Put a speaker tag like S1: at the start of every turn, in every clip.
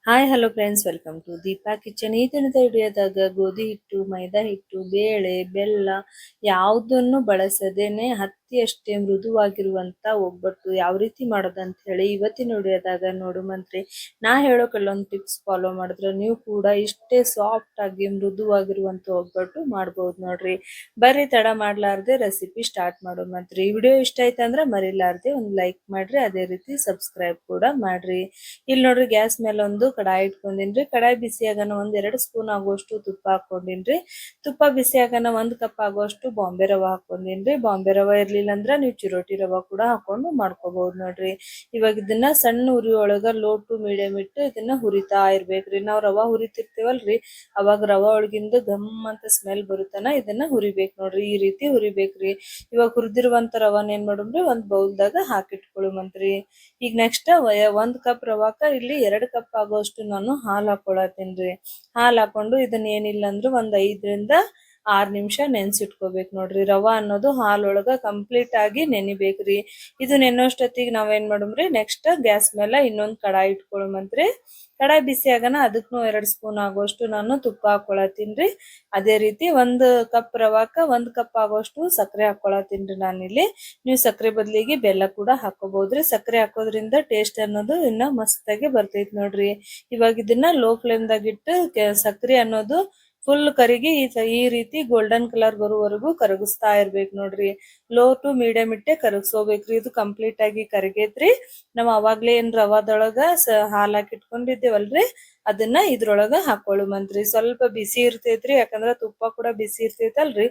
S1: Hi hello friends, welcome to Deepa kitchen. ಈ ದಿನದ ವಿಡಿಯೋದಾಗ ಗೋಧಿ ಹಿಟ್ಟು, ಮೈದಾ ಹಿಟ್ಟು, ಬೇಳೆ, ಬೆಲ್ಲ ಯಾವುದನ್ನು ಬಳಸದೇನೆ ಹತ್ತಿಯಷ್ಟೇ ಮೃದುವಾಗಿರುವಂತ ಒಬ್ಬಟ್ಟು ಯಾವ ರೀತಿ ಮಾಡೋದಂತ ಹೇಳಿ ಇವತ್ತಿನ ವಿಡಿಯೋದಾಗ ನೋಡುಮಂತ್ರಿ. ನಾ ಹೇಳೋ ಕೆಲವೊಂದು ಟಿಪ್ಸ್ ಫಾಲೋ ಮಾಡಿದ್ರೆ ನೀವು ಕೂಡ ಇಷ್ಟೇ ಸಾಫ್ಟ್ ಆಗಿ ಮೃದುವಾಗಿರುವಂತ ಒಬ್ಬಟ್ಟು ಮಾಡ್ಬೋದು ನೋಡ್ರಿ. ಬರ್ರಿ ತಡ ಮಾಡ್ಲಾರ್ದೆ ರೆಸಿಪಿ ಸ್ಟಾರ್ಟ್ ಮಾಡೋಮಂತ್ರಿ. ಈ ವಿಡಿಯೋ ಇಷ್ಟ ಆಯ್ತು ಅಂದ್ರೆ ಮರಿಲಾರ್ದೆ ಒಂದು ಲೈಕ್ ಮಾಡ್ರಿ, ಅದೇ ರೀತಿ ಸಬ್ಸ್ಕ್ರೈಬ್ ಕೂಡ ಮಾಡ್ರಿ. ಇಲ್ಲಿ ನೋಡ್ರಿ, ಗ್ಯಾಸ್ ಮೇಲೆ ಒಂದು ಕಡಾಯಿ ಇಟ್ಕೊಂಡಿನ್ರಿ. ಕಡಾಯಿ ಬಿಸಿ ಆಗೋಣ ಒಂದ್ 2 ಸ್ಪೂನ್ ಆಗುವಷ್ಟು ತುಪ್ಪ ಹಾಕೊಂಡಿನ್ರಿ. ತುಪ್ಪ ಬಿಸಿ ಆಗೋಣ 1 ಕಪ್ ಆಗುವಷ್ಟು ಬಾಂಬೆ ರವಾ ಹಾಕೊಂಡಿನ್ರಿ. ಬಾಂಬೆ ರವಾ ಇರ್ಲಿಲ್ಲ ಅಂದ್ರ ನೀವು ಚಿರೋಟಿ ರವಾ ಕೂಡ ಹಾಕೊಂಡು ಮಾಡ್ಕೋಬಹುದು ನೋಡ್ರಿ. ಇವಾಗ ಇದನ್ನ ಸಣ್ಣ ಉರಿ ಒಳಗ ಲೋ ಟು ಮೀಡಿಯಂ ಇಟ್ಟು ಇದನ್ನ ಹುರಿತಾ ಇರ್ಬೇಕ್ರಿ. ನಾವ್ ರವಾ ಹುರಿತಿರ್ತೀವಲ್ರಿ, ಅವಾಗ ರವಾ ಒಳಗಿಂದ ಗಮ್ ಅಂತ ಸ್ಮೆಲ್ ಬರುತ್ತನ ಇದನ್ನ ಹುರಿಬೇಕ್ ನೋಡ್ರಿ. ಈ ರೀತಿ ಹುರಿಬೇಕ್ರಿ. ಇವಾಗ ಹುರಿದಿರುವಂತ ರವಾನ ಏನ್ ಮಾಡುಮ್ರಿ, ಒಂದ್ ಬೌಲ್ದಾಗ ಹಾಕಿಟ್ಕೊಳ್ಳುಮಂತ್ರಿ. ಈಗ ನೆಕ್ಸ್ಟ್ 1 ಕಪ್ ರವಾಕ ಇಲ್ಲಿ 2 ಕಪ್ ಆಗೋಷ್ಟು ನಾನು ಹಾಲು ಹಾಕೊಳತ್ತೀನ್ರಿ. ಹಾಲು ಹಾಕೊಂಡು ಇದನ್ನ ಏನಿಲ್ಲ ಅಂದ್ರೂ ಒಂದ್ 5ರಿಂದ 6 ನಿಮಿಷ ನೆನ್ಸಿಟ್ಕೋಬೇಕು ನೋಡ್ರಿ. ರವಾ ಅನ್ನೋದು ಹಾಲೊಳಗ ಕಂಪ್ಲೀಟ್ ಆಗಿ ನೆನಿಬೇಕ್ರಿ. ಇದು ನೆನ್ನೋಷ್ಟೊತ್ತಿಗೆ ನಾವೇನ್ ಮಾಡುಮ್ರಿ, ನೆಕ್ಸ್ಟ್ ಗ್ಯಾಸ್ ಮೇಲೆ ಇನ್ನೊಂದ್ ಕಡಾಯಿ ಇಟ್ಕೊಳ್ಳುಮಂತ್ರಿ. ಕಡಾಯಿ ಬಿಸಿ ಆಗೋಣ ಅದಕ್ಕೂ 2 ಸ್ಪೂನ್ ಆಗೋಷ್ಟು ನಾನು ತುಪ್ಪ ಹಾಕೊಳತ್ತೀನ್ರಿ. ಅದೇ ರೀತಿ 1 ಕಪ್ ರವಾಕ 1 ಕಪ್ ಆಗೋಷ್ಟು ಸಕ್ಕರೆ ಹಾಕೊಳತ್ತೀನ್ರಿ ನಾನಿಲ್ಲಿ. ನೀವು ಸಕ್ಕರೆ ಬದಲಿಗೆ ಬೆಲ್ಲ ಕೂಡ ಹಾಕೋಬಹುದ್ರಿ. ಸಕ್ಕರೆ ಹಾಕೋದ್ರಿಂದ ಟೇಸ್ಟ್ ಅನ್ನೋದು ಇನ್ನ ಮಸ್ತಾಗಿ ಬರ್ತೈತಿ ನೋಡ್ರಿ. ಇವಾಗ ಇದನ್ನ ಲೋ ಫ್ಲೇಮ್ ದಾಗ ಇಟ್ಟು ಸಕ್ಕರೆ ಅನ್ನೋದು ಫುಲ್ ಕರಿಗಿ ಈ ರೀತಿ ಗೋಲ್ಡನ್ ಕಲರ್ ಬರುವವರೆಗೂ ಕರಗಿಸ್ತಾ ಇರ್ಬೇಕು ನೋಡ್ರಿ. ಲೋ ಟು ಮೀಡಿಯಂ ಇಟ್ಟೆ ಕರಗಿಸೋಬೇಕ್ರಿ. ಇದು ಕಂಪ್ಲೀಟ್ ಆಗಿ ಕರಗೈತ್ರಿ. ನಾವ್ ಅವಾಗ್ಲೇ ಏನ್ ರವಾದೊಳಗ ಹಾಲ್ ಹಾಕಿ ಇಟ್ಕೊಂಡಿದ್ದೇವಲ್ರಿ, ಅದನ್ನ ಇದ್ರೊಳಗ ಹಾಕೊಳ್ಳುಮಂತ್ರಿ. ಸ್ವಲ್ಪ ಬಿಸಿ ಇರ್ತೈತ್ರಿ, ಯಾಕಂದ್ರ ತುಪ್ಪ ಕೂಡ ಬಿಸಿ ಇರ್ತೈತಲ್ರಿ,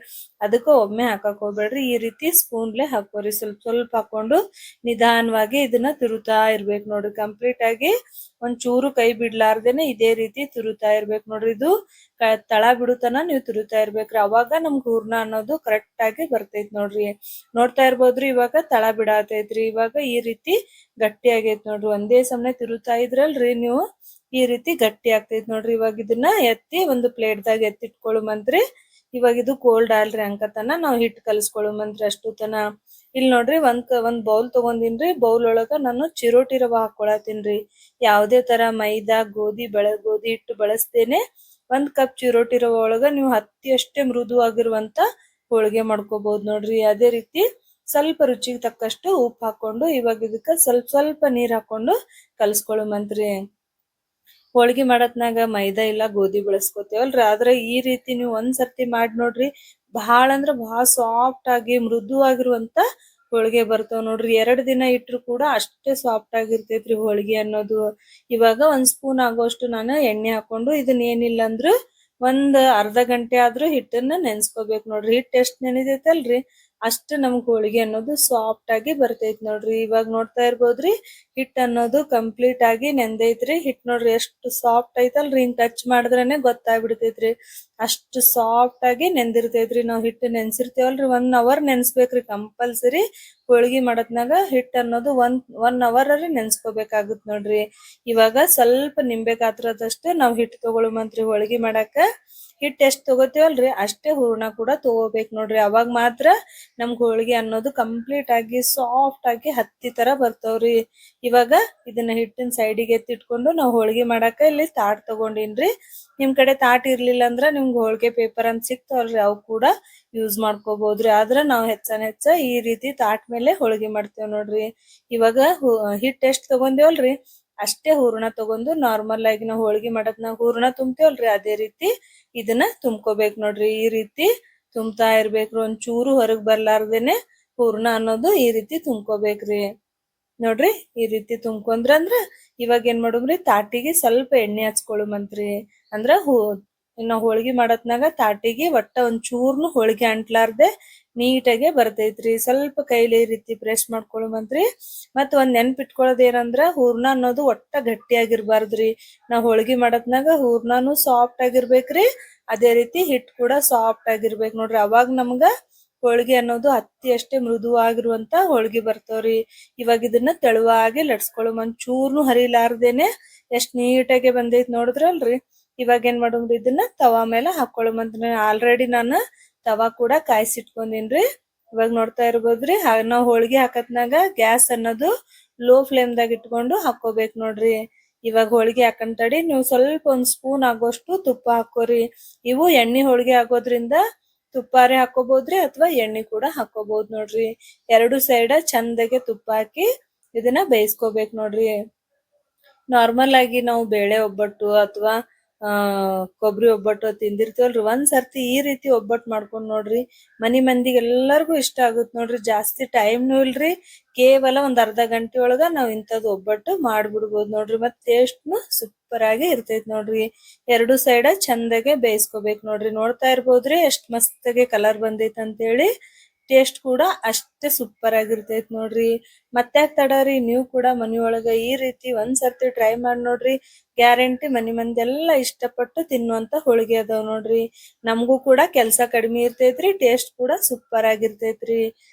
S1: ಅದಕ್ಕ ಒಮ್ಮೆ ಹಾಕಕ್ ಹೋಗ್ಬೇಡ್ರಿ. ಈ ರೀತಿ ಸ್ಪೂನ್ಲೆ ಹಾಕೋರಿ. ಸ್ವಲ್ಪ ಸ್ವಲ್ಪ ಹಾಕೊಂಡು ನಿಧಾನವಾಗಿ ಇದನ್ನ ತಿರುತ್ತಾ ಇರ್ಬೇಕು ನೋಡ್ರಿ. ಕಂಪ್ಲೀಟ್ ಆಗಿ ಒಂದ್ ಚೂರು ಕೈ ಬಿಡ್ಲಾರ್ದೇನೆ ಇದೇ ರೀತಿ ತಿರುತ್ತಾ ಇರ್ಬೇಕು ನೋಡ್ರಿ. ಇದು ತಳ ಬಿಡುತನ ನೀವು ತಿರುತ್ತಾ ಇರ್ಬೇಕ್ರಿ. ಅವಾಗ ನಮ್ಗ್ ಹೂರ್ಣ ಅನ್ನೋದು ಕರೆಕ್ಟ್ ಆಗಿ ಬರ್ತೈತ್ ನೋಡ್ರಿ. ನೋಡ್ತಾ ಇರ್ಬೋದ್ರಿ, ಇವಾಗ ತಳ ಬಿಡತೈತ್ರಿ. ಇವಾಗ ಈ ರೀತಿ ಗಟ್ಟಿ ಆಗೈತ್ ನೋಡ್ರಿ. ಒಂದೇ ಸಮನೆ ತಿರುತ್ತಾ ಇದ್ರಲ್ರಿ ನೀವು, ಈ ರೀತಿ ಗಟ್ಟಿ ಆಗ್ತೈತ್ ನೋಡ್ರಿ. ಇವಾಗ ಇದನ್ನ ಎತ್ತಿ ಒಂದು ಪ್ಲೇಟ್ ದಾಗ ಎತ್ತಿಟ್ಕೊಳ್ಳುಮಂತ್ರಿ. ಇವಾಗ ಇದು ಕೋಲ್ಡ್ ಆಲ್ರಿ ಅಂಕತನ ನಾವ್ ಹಿಟ್ ಕಲ್ಸ್ಕೊಳ್ಳುಮಂತ್ರಿ ಅಷ್ಟು ತನ. ಇಲ್ಲಿ ನೋಡ್ರಿ, ಒಂದ್ ಬೌಲ್ ತಗೊಂಡಿನ್ರಿ. ಬೌಲ್ ಒಳಗ ನಾನು ಚಿರೋಟಿ ರವಾ ಹಾಕೊಳತೀನ್ರಿ. ಯಾವ್ದೇ ತರ ಮೈದಾ, ಗೋಧಿ ಹಿಟ್ಟು ಬಳಸ್ತೇನೆ. 1 ಕಪ್ ಚಿರೋಟಿ ರವಾ ಒಳಗ ನೀವು ಹತ್ತಿಯಷ್ಟೇ ಮೃದು ಆಗಿರುವಂತ ಹೋಳಿಗೆ ಮಾಡ್ಕೋಬಹುದು ನೋಡ್ರಿ. ಅದೇ ರೀತಿ ಸ್ವಲ್ಪ ರುಚಿಗೆ ತಕ್ಕಷ್ಟು ಉಪ್ಪು ಹಾಕೊಂಡು ಇವಾಗ ಇದಕ್ಕ ಸ್ವಲ್ಪ ಸ್ವಲ್ಪ ನೀರ್ ಹಾಕೊಂಡು ಕಲ್ಸ್ಕೊಳ್ಳುಮಂತ್ರಿ. ಹೋಳಿಗೆ ಮಾಡತ್ನಾಗ ಮೈದಾ ಇಲ್ಲ ಗೋಧಿ ಬಳಸ್ಕೊತೇವಲ್ರಿ, ಆದ್ರೆ ಈ ರೀತಿ ನೀವು ಒಂದ್ಸರ್ತಿ ಮಾಡಿ ನೋಡ್ರಿ. ಬಹಳ ಅಂದ್ರ ಬಹಳ ಸಾಫ್ಟ್ ಆಗಿ ಮೃದುವಾಗಿರುವಂತ ಹೋಳಿಗೆ ಬರ್ತಾವ ನೋಡ್ರಿ. 2 ದಿನ ಇಟ್ರು ಕೂಡ ಅಷ್ಟೇ ಸಾಫ್ಟ್ ಆಗಿರ್ತೈತ್ರಿ ಹೋಳಿಗೆ ಅನ್ನೋದು. ಇವಾಗ 1 ಸ್ಪೂನ್ ಆಗೋಷ್ಟು ನಾನು ಎಣ್ಣೆ ಹಾಕೊಂಡು ಇದನ್ನ ಏನಿಲ್ಲ ಅಂದ್ರು ಒಂದ್ ಅರ್ಧ ಗಂಟೆ ಆದ್ರೂ ಹಿಟ್ಟನ್ನ ನೆನ್ಸ್ಕೋಬೇಕು ನೋಡ್ರಿ. ಹಿಟ್ಟು ಎಷ್ಟ್ ನೆನಿದೈತಲ್ರಿ ಅಷ್ಟ ನಮ್ಗ್ ಹೋಳಿಗೆ ಅನ್ನೋದು ಸಾಫ್ಟ್ ಆಗಿ ಬರ್ತೈತ್ ನೋಡ್ರಿ. ಇವಾಗ ನೋಡ್ತಾ ಇರ್ಬೋದ್ರಿ, ಹಿಟ್ ಅನ್ನೋದು ಕಂಪ್ಲೀಟ್ ಆಗಿ ನೆಂದೈತ್ರಿ. ಹಿಟ್ ನೋಡ್ರಿ ಎಷ್ಟು ಸಾಫ್ಟ್ ಐತಲ್ರಿ, ಹಿಂಗ್ ಟಚ್ ಮಾಡಿದ್ರೇನೆ ಗೊತ್ತಾಗ್ಬಿಡ್ತೈತ್ರಿ. ಅಷ್ಟು ಸಾಫ್ಟ್ ಆಗಿ ನೆಂದಿರ್ತೈತ್ರಿ. ನಾವ್ ಹಿಟ್ಟು ನೆನ್ಸಿರ್ತೇವಲ್ರಿ 1 ಅವರ್ ನೆನ್ಸ್ಬೇಕ್ರಿ ಕಂಪಲ್ಸರಿ. ಹೋಳಿಗೆ ಮಾಡತ್ನಾಗ ಹಿಟ್ ಅನ್ನೋದು ಒನ್ ಅವರ್ ಅಲ್ಲಿ ನೆನ್ಸ್ಕೋಬೇಕಾಗುತ್ ನೋಡ್ರಿ. ಇವಾಗ ಸ್ವಲ್ಪ ನಿಂಬೆ ಗಾತ್ರದಷ್ಟು ನಾವ್ ಹಿಟ್ಟು ತಗೊಳುಮಂತ್ರಿ. ಹೋಳಿಗೆ ಮಾಡಾಕ ಹಿಟ್ ಎಷ್ಟ್ ತಗೋತೇವಲ್ರಿ ಅಷ್ಟೇ ಹೂರ್ಣ ಕೂಡ ತಗೋಬೇಕ್ ನೋಡ್ರಿ. ಅವಾಗ ಮಾತ್ರ ನಮ್ಗ್ ಹೋಳಿಗೆ ಅನ್ನೋದು ಕಂಪ್ಲೀಟ್ ಆಗಿ ಸಾಫ್ಟ್ ಆಗಿ ಹತ್ತಿ ತರ ಬರ್ತಾವ್ರಿ. ಇವಾಗ ಇದನ್ನ ಹಿಟ್ಟಿನ ಸೈಡಿಗೆ ಎತ್ತಿಟ್ಕೊಂಡು ನಾವ್ ಹೋಳಿಗೆ ಮಾಡಾಕ ಇಲ್ಲಿ ತಾಟ್ ತಗೊಂಡಿನ್ರಿ. ನಿಮ್ ಕಡೆ ತಾಟ್ ಇರ್ಲಿಲ್ಲ ಅಂದ್ರ ನಿಮ್ಗ್ ಹೋಳಿಗೆ ಪೇಪರ್ ಅಂತ ಸಿಕ್ತಾವಲ್ರಿ, ಅವ್ ಕೂಡ ಯೂಸ್ ಮಾಡ್ಕೋಬಹುದ್ರಿ. ಆದ್ರ ನಾವ್ ಹೆಚ್ಚ ಈ ರೀತಿ ತಾಟ್ ಮೇಲೆ ಹೋಳಿಗೆ ಮಾಡ್ತೇವ್ ನೋಡ್ರಿ. ಇವಾಗ ಹಿಟ್ ಎಷ್ಟ್ ತಗೊಂದೇವಲ್ರಿ ಅಷ್ಟೇ ಹೂರ್ಣ ತಗೊಂಡು ನಾರ್ಮಲ್ ಆಗಿ ನಾವ್ ಹೋಳಿಗೆ ಮಾಡದ್ನಾಗ ಹೂರ್ಣ ತುಂಬ್ತೇವಲ್ರಿ, ಅದೇ ರೀತಿ ಇದನ್ನ ತುಂಬ್ಕೋಬೇಕ್ ನೋಡ್ರಿ. ಈ ರೀತಿ ತುಂಬ್ತಾ ಇರ್ಬೇಕ್ರಿ. ಒಂದ್ ಚೂರು ಹೊರಗ್ ಬರ್ಲಾರ್ದೇನೆ ಹೂರ್ಣ ಅನ್ನೋದು ಈ ರೀತಿ ತುಂಬ್ಕೋಬೇಕ್ರಿ ನೋಡ್ರಿ. ಈ ರೀತಿ ತುಂಬ್ಕೊಂಡ್ರಂದ್ರ ಇವಾಗ ಏನ್ ಮಾಡುಮ್ರಿ, ತಾಟಿಗೆ ಸ್ವಲ್ಪ ಎಣ್ಣೆ ಹಚ್ಕೊಳ್ಳುಮಂತ್ರಿ. ಅಂದ್ರ ನಾವ್ ಹೋಳಿಗೆ ಮಾಡತ್ನಾಗ ತಾಟಿಗೆ ಒಟ್ಟ ಒಂದ್ ಚೂರ್ನು ಹೋಳಿಗೆ ಅಂಟ್ಲಾರ್ದೆ ನೀಟಾಗೆ ಬರ್ತೈತ್ರಿ. ಸ್ವಲ್ಪ ಕೈಲಿ ಈ ರೀತಿ ಪ್ರೆಸ್ ಮಾಡ್ಕೊಳ್ಳುಮಂತ್ರಿ. ಮತ್ ಒಂದ್ ನೆನ್ಪಿಟ್ಕೊಳ್ಳೋದ್ ಏನಂದ್ರ ಹೂರ್ಣ ಅನ್ನೋದು ಒಟ್ಟ ಗಟ್ಟಿ ಆಗಿರ್ಬಾರ್ದ್ರಿ. ನಾವ್ ಹೋಳಿಗೆ ಮಾಡತ್ನಾಗ ಹೂರ್ಣನು ಸಾಫ್ಟ್ ಆಗಿರ್ಬೇಕ್ರಿ, ಅದೇ ರೀತಿ ಹಿಟ್ ಕೂಡ ಸಾಫ್ಟ್ ಆಗಿರ್ಬೇಕ್ ನೋಡ್ರಿ. ಅವಾಗ ನಮ್ಗ ಹೋಳಿಗೆ ಅನ್ನೋದು ಹತ್ತಿಯಷ್ಟೇ ಮೃದುವಾಗಿರುವಂತ ಹೋಳಿಗೆ ಬರ್ತಾವ್ರಿ. ಇವಾಗ ಇದನ್ನ ತೆಳುವಾಗಿ ಲಟ್ಸ್ಕೊಳ್ಳುಮ್. ಒಂದ್ ಚೂರ್ನು ಹರಿಲಾರ್ದೇನೆ ಎಷ್ಟ್ ನೀಟಾಗಿ ಬಂದೈತ್ ನೋಡಿದ್ರಲ್ರಿ. ಇವಾಗ ಏನ್ ಮಾಡುಮ್ರಿ, ಇದನ್ನ ತವಾ ಮೇಲೆ ಹಾಕೊಳ್ಳುಮಂತ್ರಿ. ಆಲ್ರೆಡಿ ನಾನು ತವಾ ಕೂಡ ಕಾಯಿಸಿಟ್ಕೊಂಡಿನ್ರಿ. ಇವಾಗ ನೋಡ್ತಾ ಇರ್ಬೋದ್ರಿ, ನಾವ್ ಹೋಳಿಗೆ ಹಾಕತ್ನಾಗ ಗ್ಯಾಸ್ ಅನ್ನೋದು ಲೋ ಫ್ಲೇಮ್ ದಾಗ ಇಟ್ಕೊಂಡು ಹಾಕೋಬೇಕ್ ನೋಡ್ರಿ. ಇವಾಗ ಹೋಳಿಗೆ ಹಾಕಂತಡಿ ನೀವು ಸ್ವಲ್ಪ ಒಂದ್ ಸ್ಪೂನ್ ಆಗೋಷ್ಟು ತುಪ್ಪ ಹಾಕೋರಿ. ಇವು ಎಣ್ಣೆ ಹೋಳಿಗೆ ಆಗೋದ್ರಿಂದ ತುಪ್ಪಾರೆ ಹಾಕೋಬಹುದ್ರಿ ಅಥವಾ ಎಣ್ಣೆ ಕೂಡ ಹಾಕೋಬಹುದು ನೋಡ್ರಿ. ಎರಡು ಸೈಡ್ ಚಂದಗೆ ತುಪ್ಪ ಹಾಕಿ ಇದನ್ನ ಬೇಯಿಸ್ಕೋಬೇಕು ನೋಡ್ರಿ. ನಾರ್ಮಲ್ ಆಗಿ ನಾವು ಬೇಳೆ ಒಬ್ಬಟ್ಟು ಅಥವಾ ಕೊಬ್ಬರಿ ಒಬ್ಬಟ್ಟು ತಿಂದಿರ್ತೀವಲ್ರಿ, ಒಂದ್ ಸರ್ತಿ ಈ ರೀತಿ ಒಬ್ಬಟ್ಟು ಮಾಡ್ಕೊಂಡ್ ನೋಡ್ರಿ. ಮನಿ ಮಂದಿಗೆ ಎಲ್ಲರಿಗೂ ಇಷ್ಟ ಆಗುತ್ ನೋಡ್ರಿ. ಜಾಸ್ತಿ ಟೈಮ್ನು ಇಲ್ರಿ, ಕೇವಲ ಒಂದ್ ಅರ್ಧ ಗಂಟೆ ಒಳಗ ನಾವ್ ಇಂಥದ್ದು ಒಬ್ಬಟ್ಟು ಮಾಡ್ಬಿಡ್ಬೋದು ನೋಡ್ರಿ. ಮತ್ ಟೇಸ್ಟ್ನು ಸೂಪರ್ ಆಗಿ ಇರ್ತೈತ್ ನೋಡ್ರಿ. ಎರಡು ಸೈಡ ಚಂದಗೆ ಬೇಯಿಸ್ಕೋಬೇಕು ನೋಡ್ರಿ. ನೋಡ್ತಾ ಇರ್ಬೋದ್ರಿ ಎಷ್ಟ್ ಮಸ್ತಾಗೆ ಕಲರ್ ಬಂದೈತ್ ಅಂತೇಳಿ. ಟೇಸ್ಟ್ ಕೂಡ ಅಷ್ಟೇ ಸೂಪರ್ ಆಗಿರ್ತೈತ್ ನೋಡ್ರಿ. ಮತ್ತ್ಯಾಕ್ ತಡರಿ, ನೀವು ಕೂಡ ಮನಿಯೊಳಗ ಈ ರೀತಿ ಒಂದ್ ಸರ್ತಿ ಟ್ರೈ ಮಾಡಿ ನೋಡ್ರಿ. ಗ್ಯಾರಂಟಿ ಮನಿ ಮಂದಿ ಎಲ್ಲಾ ಇಷ್ಟಪಟ್ಟು ತಿನ್ನುವಂತ ಹೋಳಿಗೆ ಅದಾವ್ ನೋಡ್ರಿ. ನಮಗೂ ಕೂಡ ಕೆಲ್ಸ ಕಡಿಮೆ ಇರ್ತೈತ್ರಿ, ಟೇಸ್ಟ್ ಕೂಡ ಸೂಪರ್ ಆಗಿರ್ತೈತ್ರಿ.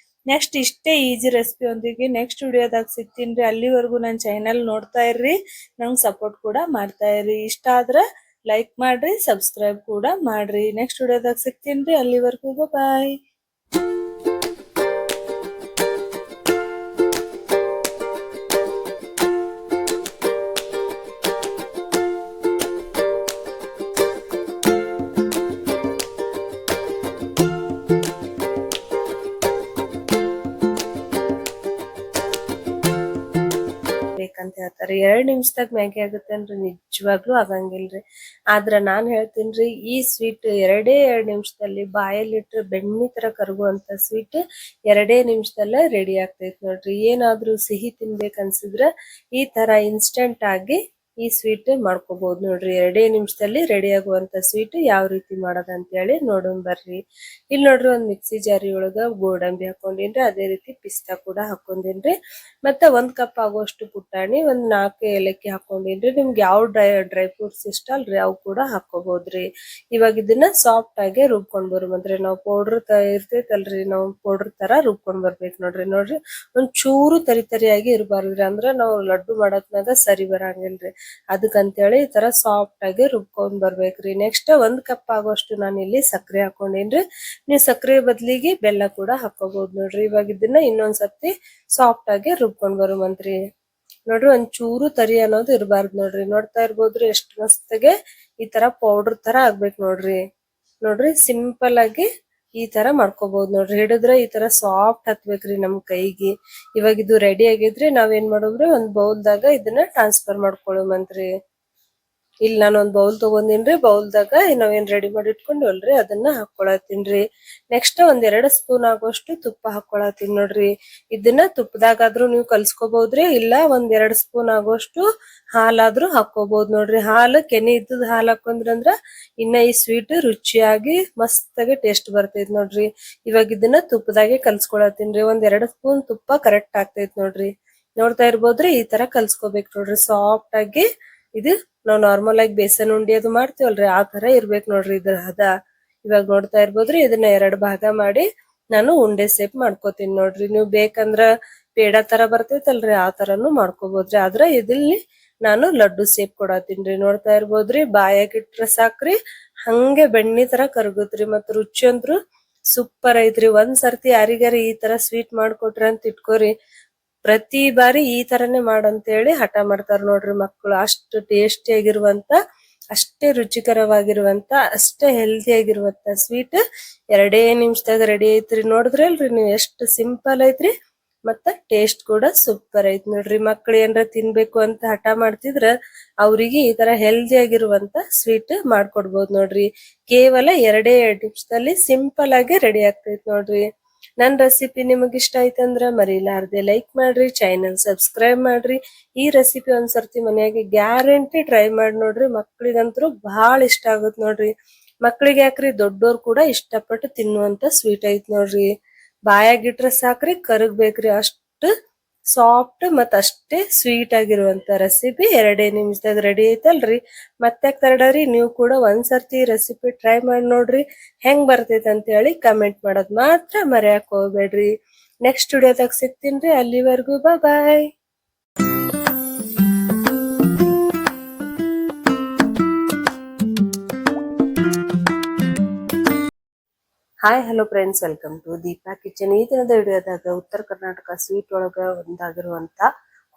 S1: ನೆಕ್ಸ್ಟ್ ಇಷ್ಟೇ ಈಜಿ ರೆಸಿಪಿ ಒಂದಿಗೆ ನೆಕ್ಸ್ಟ್ ವಿಡಿಯೋದಾಗ ಸಿಗ್ತೀನ್ರಿ. ಅಲ್ಲಿವರೆಗೂ ನನ್ನ ಚಾನೆಲ್ ನೋಡ್ತಾ ಇರ್ರಿ, ನಂಗೆ ಸಪೋರ್ಟ್ ಕೂಡ ಮಾಡ್ತಾ ಇರ್ರಿ. ಇಷ್ಟ ಆದ್ರ ಲೈಕ್ ಮಾಡ್ರಿ, ಸಬ್ಸ್ಕ್ರೈಬ್ ಕೂಡ ಮಾಡ್ರಿ. ನೆಕ್ಸ್ಟ್ ವಿಡಿಯೋದಾಗ ಸಿಗ್ತೀನ್ರಿ. ಅಲ್ಲಿವರೆಗೂ ಬಾಯ್. ಬೇಕಂತ ಹೇಳ್ತಾರೆ. 2 ನಿಮಿಷದಾಗ ಮ್ಯಾಗಿ ಆಗುತ್ತೇನ್ರಿ? ನಿಜವಾಗ್ಲೂ ಆಗಂಗಿಲ್ರಿ. ಆದ್ರ ನಾನ್ ಹೇಳ್ತೀನ್ರಿ, ಈ ಸ್ವೀಟ್ 2 ನಿಮಿಷದಲ್ಲಿ ಬಾಯಲ್ಲಿಟ್ರೆ ಬೆಣ್ಣಿ ತರ ಕರಗುವಂತ ಸ್ವೀಟ್ 2 ನಿಮಿಷದಲ್ಲೇ ರೆಡಿ ಆಗ್ತೈತ್ ನೋಡ್ರಿ. ಏನಾದ್ರೂ ಸಿಹಿ ತಿನ್ಬೇಕನ್ಸಿದ್ರ ಈ ತರ ಇನ್ಸ್ಟೆಂಟ್ ಆಗಿ ಈ ಸ್ವೀಟ್ ಮಾಡ್ಕೋಬಹುದು ನೋಡ್ರಿ. 2 ನಿಮಿಷದಲ್ಲಿ ರೆಡಿ ಆಗುವಂತ ಸ್ವೀಟ್ ಯಾವ ರೀತಿ ಮಾಡೋದಂತ ಹೇಳಿ ನೋಡೋಣ ಬರ್ರಿ. ಇಲ್ಲಿ ನೋಡ್ರಿ, ಒಂದ್ ಮಿಕ್ಸಿ ಜಾರಿ ಒಳಗ ಗೋಡಂಬಿ ಹಾಕೊಂಡಿನ್ರಿ, ಅದೇ ರೀತಿ ಪಿಸ್ತಾ ಕೂಡ ಹಾಕೊಂಡಿನ್ರಿ. ಮತ್ತೆ 1 ಕಪ್ ಆಗುವಷ್ಟು ಪುಟಾಣಿ, ಒಂದ್ 4 ಏಲಕ್ಕಿ ಹಾಕೊಂಡಿನ್ರಿ. ನಿಮ್ಗೆ ಯಾವ ಡ್ರೈ ಫ್ರೂಟ್ಸ್ ಇಷ್ಟ ಅಲ್ರಿ ಅವು ಕೂಡ ಹಾಕೋಬಹುದ್ರಿ. ಇವಾಗ ಇದನ್ನ ಸಾಫ್ಟ್ ಆಗಿ ರುಬ್ಕೊಂಡ್ ಬರ್ಬಂದ್ರಿ. ನಾವು ಪೌಡರ್ ಇರ್ತೈತಲ್ರಿ, ನಾವು ಪೌಡರ್ ತರ ರುಬ್ಕೊಂಡ್ ಬರ್ಬೇಕು ನೋಡ್ರಿ. ಒಂದ್ ಚೂರು ತರಿ ತರಿಯಾಗಿ ಇರಬಾರ್ದ್ರಿ, ಅಂದ್ರ ನಾವು ಲಡ್ಡು ಮಾಡೋದ್ನಾಗ ಸರಿ ಬರಂಗಿಲ್ರಿ. ಅದಕ್ಕಂತೇಳಿ ಈ ತರ ಸಾಫ್ಟ್ ಆಗಿ ರುಬ್ಕೊಂಡ್ ಬರ್ಬೇಕ್ರಿ. ನೆಕ್ಸ್ಟ್ 1 ಕಪ್ ಆಗೋಷ್ಟು ನಾನು ಇಲ್ಲಿ ಸಕ್ಕರೆ ಹಾಕೊಂಡಿನ್ರಿ. ನೀವು ಸಕ್ಕರೆ ಬದ್ಲಿಗೆ ಬೆಲ್ಲ ಕೂಡ ಹಾಕೋಬಹುದು ನೋಡ್ರಿ. ಇವಾಗ ಇದನ್ನ ಇನ್ನೊಂದ್ ಸರ್ತಿ ಸಾಫ್ಟ್ ಆಗಿ ರುಬ್ಕೊಂಡ್ ಬರುವಂತ್ರಿ. ನೋಡ್ರಿ, ಒಂದ್ ಚೂರು ತರಿ ಅನ್ನೋದು ಇರಬಾರ್ದು ನೋಡ್ರಿ. ನೋಡ್ತಾ ಇರ್ಬೋದ್ರಿ ಎಷ್ಟ್ ಮಸ್ತಾಗೆ ಈ ತರ ಪೌಡರ್ ತರ ಆಗ್ಬೇಕು ನೋಡ್ರಿ. ನೋಡ್ರಿ, ಸಿಂಪಲ್ ಆಗಿ ಈ ತರ ಮಾಡ್ಕೋಬಹುದು ನೋಡ್ರಿ. ಹಿಡಿದ್ರೆ ಈ ತರ ಸಾಫ್ಟ್ ಹತ್ಬೇಕ್ರಿ ನಮ್ ಕೈಗೆ. ಇವಾಗ ಇದು ರೆಡಿ ಆಗಿದ್ರಿ, ನಾವೇನ್ ಮಾಡೋದ್ರಿ, ಒಂದ್ ಬೌಲ್ದಾಗ ಇದನ್ನ ಟ್ರಾನ್ಸ್ಫರ್ ಮಾಡ್ಕೊಳ್ಳುವಂತ್ರಿ. ಇಲ್ಲಿ ನಾನು ಒಂದ್ ಬೌಲ್ ತಗೊಂಡಿನ್ರಿ. ಬೌಲ್ದಾಗ ನಾವೇನ್ ರೆಡಿ ಮಾಡಿ ಇಟ್ಕೊಂಡ್ವಲ್ರಿ ಅದನ್ನ ಹಾಕೊಳತ್ತೀನ್ರಿ. ನೆಕ್ಸ್ಟ್ 1-2 ಸ್ಪೂನ್ ಆಗೋಷ್ಟು ತುಪ್ಪ ಹಾಕೊಳತ್ತೀನಿ ನೋಡ್ರಿ. ಇದನ್ನ ತುಪ್ಪದಾಗಾದ್ರೂ ನೀವು ಕಲ್ಸ್ಕೋಬಹುದ್ರಿ, ಇಲ್ಲ 1-2 ಸ್ಪೂನ್ ಆಗೋಷ್ಟು ಹಾಲಾದ್ರೂ ಹಾಕೋಬಹುದು ನೋಡ್ರಿ. ಹಾಲು ಕೆನೆ ಇದ್ದದ್ ಹಾಲ್ ಹಾಕೊಂಡ್ರಂದ್ರ ಇನ್ನ ಈ ಸ್ವೀಟ್ ರುಚಿಯಾಗಿ ಮಸ್ತಾಗಿ ಟೇಸ್ಟ್ ಬರ್ತೈತ್ ನೋಡ್ರಿ. ಇವಾಗ ಇದನ್ನ ತುಪ್ಪದಾಗೆ ಕಲ್ಸ್ಕೊಳತ್ತೀನ್ರಿ. 1-2 ಸ್ಪೂನ್ ತುಪ್ಪ ಕರೆಕ್ಟ್ ಆಗ್ತೈತ್ ನೋಡ್ರಿ. ನೋಡ್ತಾ ಇರ್ಬೋದ್ರಿ, ಈ ತರ ಕಲ್ಸ್ಕೋಬೇಕು ನೋಡ್ರಿ. ಸಾಫ್ಟ್ ಆಗಿ ಇದು ನಾವ್ ನಾರ್ಮಲ್ ಆಗಿ ಬೇಸನ್ ಉಂಡಿ ಅದು ಮಾಡ್ತೀವಲ್ರಿ, ಆ ತರ ಇರ್ಬೇಕ್ ನೋಡ್ರಿ ಇದ್ರ ಹದ. ಇವಾಗ ನೋಡ್ತಾ ಇರ್ಬೋದ್ರಿ, ಇದನ್ನ 2 ಭಾಗ ಮಾಡಿ ನಾನು ಉಂಡೆ ಸೇಪ್ ಮಾಡ್ಕೋತೀನಿ ನೋಡ್ರಿ. ನೀವು ಬೇಕಂದ್ರ ಪೇಡ ತರ ಬರ್ತೈತಲ್ರಿ, ಆ ತರನು ಮಾಡ್ಕೋಬಹುದ್ರಿ. ಆದ್ರ ಇದಿಲ್ಲಿ ನಾನು ಲಡ್ಡು ಸೇಪ್ ಕೊಡತ್ತೀನ್ರಿ. ನೋಡ್ತಾ ಇರ್ಬೋದ್ರಿ, ಬಾಯಾಗಿಟ್ರ ಸಾಕ್ರಿ, ಹಂಗೆ ಬೆಣ್ಣಿ ತರ ಕರಗುತ್ರಿ. ಮತ್ ರುಚಿ ಅಂತ್ರು ಸೂಪರ್ ಐತ್ರಿ. ಒಂದ್ ಸರ್ತಿ ಯಾರಿಗಾರ ಈ ತರ ಸ್ವೀಟ್ ಮಾಡ್ಕೊಟ್ರಿ ಅಂತ ಇಟ್ಕೋರಿ, ಪ್ರತಿ ಬಾರಿ ಈ ತರನೇ ಮಾಡಂತೇಳಿ ಹಠ ಮಾಡ್ತಾರ ನೋಡ್ರಿ ಮಕ್ಕಳು. ಅಷ್ಟು ಟೇಸ್ಟಿ ಆಗಿರುವಂತ, ಅಷ್ಟೇ ರುಚಿಕರವಾಗಿರುವಂತ, ಅಷ್ಟೇ ಹೆಲ್ದಿ ಆಗಿರುವಂತ ಸ್ವೀಟ್ 2 ನಿಮಿಷದಾಗ ರೆಡಿ ಐತ್ರಿ. ನೋಡಿದ್ರಲ್ರಿ ನೀವು ಎಷ್ಟು ಸಿಂಪಲ್ ಐತ್ರಿ, ಮತ್ತ ಟೇಸ್ಟ್ ಕೂಡ ಸೂಪರ್ ಐತ್ ನೋಡ್ರಿ. ಮಕ್ಳು ಏನ್ರ ತಿನ್ಬೇಕು ಅಂತ ಹಠ ಮಾಡ್ತಿದ್ರ ಅವ್ರಿಗೆ ಈ ತರ ಹೆಲ್ದಿ ಆಗಿರುವಂತ ಸ್ವೀಟ್ ಮಾಡ್ಕೊಡ್ಬೋದು ನೋಡ್ರಿ. ಕೇವಲ 2 ನಿಮಿಷದಲ್ಲಿ ಸಿಂಪಲ್ ಆಗಿ ರೆಡಿ ಆಗ್ತೈತ್ ನೋಡ್ರಿ. ನನ್ ರೆಸಿಪಿ ನಿಮಗ್ ಇಷ್ಟ ಆಯ್ತಂದ್ರ ಮರಿಲಾರ್ದೆ ಲೈಕ್ ಮಾಡ್ರಿ, ಚಾನೆಲ್ ಸಬ್ಸ್ಕ್ರೈಬ್ ಮಾಡ್ರಿ. ಈ ರೆಸಿಪಿ ಒಂದ್ಸರ್ತಿ ಮನ್ಯಾಗೆ ಗ್ಯಾರಂಟಿ ಟ್ರೈ ಮಾಡಿ ನೋಡ್ರಿ. ಮಕ್ಳಿಗಂತೂ ಬಹಳ ಇಷ್ಟ ಆಗುತ್ ನೋಡ್ರಿ. ಮಕ್ಳಿಗೆ ಯಾಕ್ರಿ, ದೊಡ್ಡೋರ್ ಕೂಡ ಇಷ್ಟಪಟ್ಟು ತಿನ್ನುವಂತ ಸ್ವೀಟ್ ಐತ್ ನೋಡ್ರಿ. ಬಾಯಾಗಿಟ್ರ ಸಾಕ್ರಿ, ಕರಗ್ಬೇಕ್ರಿ. ಅಷ್ಟು ಸಾಫ್ಟ್ ಮತ್ ಅಷ್ಟೇ ಸ್ವೀಟ್ ಆಗಿರುವಂತ ರೆಸಿಪಿ 2 ನಿಮಿಷದಾಗ ರೆಡಿ ಐತಲ್ರಿ. ಮತ್ತ್ಯಾಕ್ ತಡರಿ, ನೀವು ಕೂಡ ಒಂದ್ಸರ್ತಿ ರೆಸಿಪಿ ಟ್ರೈ ಮಾಡಿ ನೋಡ್ರಿ. ಹೆಂಗ್ ಬರ್ತೈತೆ ಅಂತ ಹೇಳಿ ಕಮೆಂಟ್ ಮಾಡೋದ್ ಮಾತ್ರ ಮರ್ಯಾಕ್ ಹೋಗ್ಬೇಡ್ರಿ. ನೆಕ್ಸ್ಟ್ ವಿಡಿಯೋದಾಗ ಸಿಗ್ತೀನ್ರಿ. ಅಲ್ಲಿವರೆಗೂ bye. Hi hello friends, welcome to Deepa kitchen. ಈ ದಿನದ ವಿಡಿಯೋದಾಗ ಉತ್ತರ ಕರ್ನಾಟಕ ಸ್ವೀಟ್ ಒಳಗ ಒಂದಾಗಿರುವಂತ